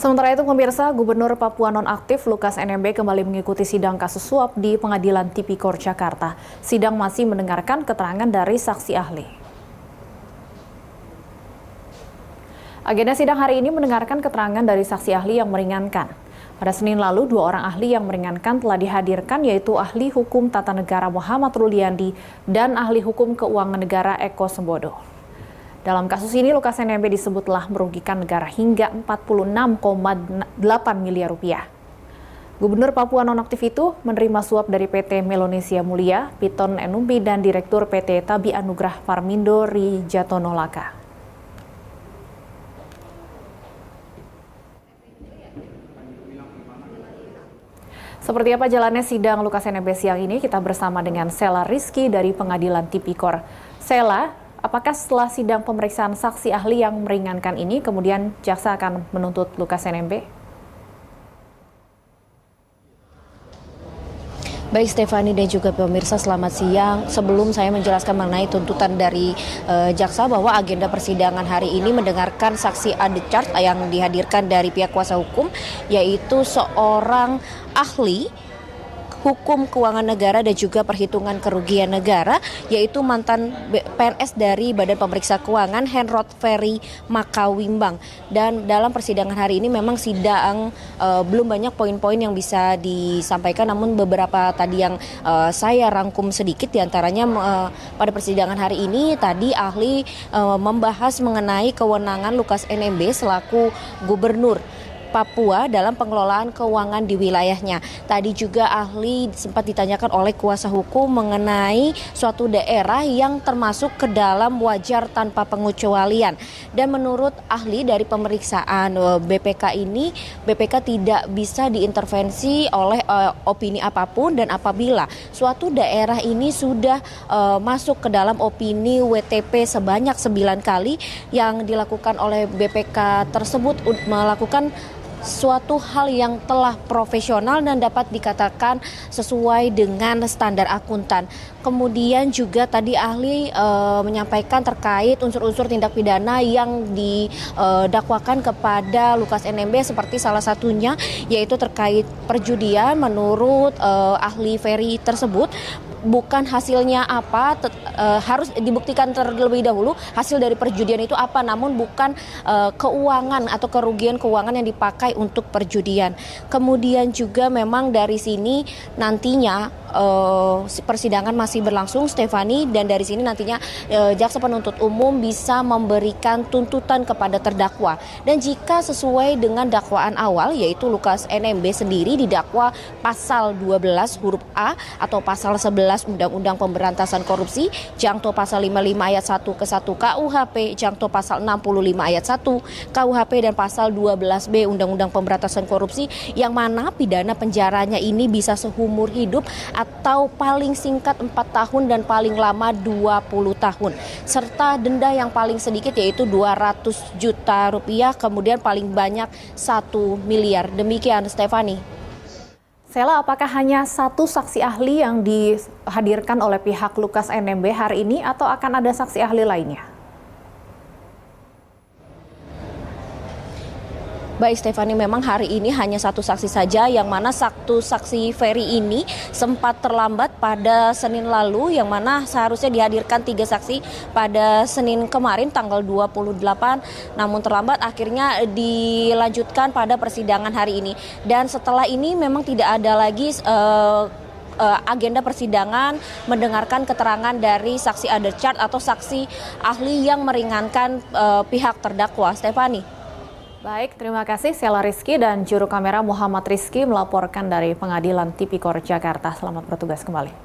Sementara itu, pemirsa, Gubernur Papua nonaktif Lukas NMB kembali mengikuti sidang kasus suap di Pengadilan Tipikor Jakarta. Sidang masih mendengarkan keterangan dari saksi ahli. Agenda sidang hari ini mendengarkan keterangan dari saksi ahli yang meringankan. Pada Senin lalu, 2 orang ahli yang meringankan telah dihadirkan, yaitu ahli hukum tata negara Muhammad Ruliandi dan ahli hukum keuangan negara Eko Sembodo. Dalam kasus ini, Lukas NMB disebut telah merugikan negara hingga 46,8 miliar rupiah. Gubernur Papua nonaktif itu menerima suap dari PT Melonesia Mulia, Piton Enumbi, dan Direktur PT Tabi Anugrah Parmindo Rijatono Laka. Seperti apa jalannya sidang Lukas NMB siang ini? Kita bersama dengan Sela Rizky dari Pengadilan Tipikor. Sela, apakah setelah sidang pemeriksaan saksi ahli yang meringankan ini, kemudian jaksa akan menuntut Lukas NMB? Baik Stefani dan juga pemirsa, selamat siang. Sebelum saya menjelaskan mengenai tuntutan dari jaksa, bahwa agenda persidangan hari ini mendengarkan saksi Adechart yang dihadirkan dari pihak kuasa hukum, yaitu seorang ahli hukum keuangan negara dan juga perhitungan kerugian negara, yaitu mantan PNS dari Badan Pemeriksa Keuangan Henrod Ferry Makawimbang. Dan dalam persidangan hari ini memang sidang belum banyak poin-poin yang bisa disampaikan, namun beberapa tadi yang saya rangkum sedikit diantaranya pada persidangan hari ini tadi ahli membahas mengenai kewenangan Lukas NMB selaku gubernur Papua dalam pengelolaan keuangan di wilayahnya. Tadi juga ahli sempat ditanyakan oleh kuasa hukum mengenai suatu daerah yang termasuk ke dalam wajar tanpa pengecualian. Dan menurut ahli dari pemeriksaan BPK ini, BPK tidak bisa diintervensi oleh opini apapun, dan apabila suatu daerah ini sudah masuk ke dalam opini WTP sebanyak 9 kali yang dilakukan oleh BPK tersebut melakukan suatu hal yang telah profesional dan dapat dikatakan sesuai dengan standar akuntan. Kemudian juga tadi ahli menyampaikan terkait unsur-unsur tindak pidana yang didakwakan kepada Lukas NMB, seperti salah satunya yaitu terkait perjudian. Menurut ahli Ferry tersebut, bukan hasilnya apa, harus dibuktikan terlebih dahulu hasil dari perjudian itu apa, namun bukan keuangan atau kerugian keuangan yang dipakai untuk perjudian. Kemudian juga memang dari sini nantinya persidangan masih berlangsung, Stefani, dan dari sini nantinya jaksa penuntut umum bisa memberikan tuntutan kepada terdakwa. Dan jika sesuai dengan dakwaan awal, yaitu Lukas NMB sendiri didakwa pasal 12 huruf A atau pasal 11 Undang-Undang Pemberantasan Korupsi, jangto pasal 55 ayat 1 ke 1 KUHP, jangto pasal 65 ayat 1 KUHP, dan pasal 12B Undang-Undang Pemberantasan Korupsi, yang mana pidana penjaranya ini bisa seumur hidup atau paling singkat 4 tahun dan paling lama 20 tahun. Serta denda yang paling sedikit yaitu 200 juta rupiah, kemudian paling banyak 1 miliar. Demikian, Stefani. Sela, apakah hanya satu saksi ahli yang dihadirkan oleh pihak Lukas NMB hari ini atau akan ada saksi ahli lainnya? Baik Stefani, memang hari ini hanya satu saksi saja, yang mana satu saksi Ferry ini sempat terlambat pada Senin lalu, yang mana seharusnya dihadirkan 3 saksi pada Senin kemarin tanggal 28, namun terlambat, akhirnya dilanjutkan pada persidangan hari ini. Dan setelah ini memang tidak ada lagi agenda persidangan mendengarkan keterangan dari saksi Adechart atau saksi ahli yang meringankan pihak terdakwa. Stefani. Baik, terima kasih Sela Rizky dan juru kamera Muhammad Rizky melaporkan dari Pengadilan Tipikor Jakarta. Selamat bertugas kembali.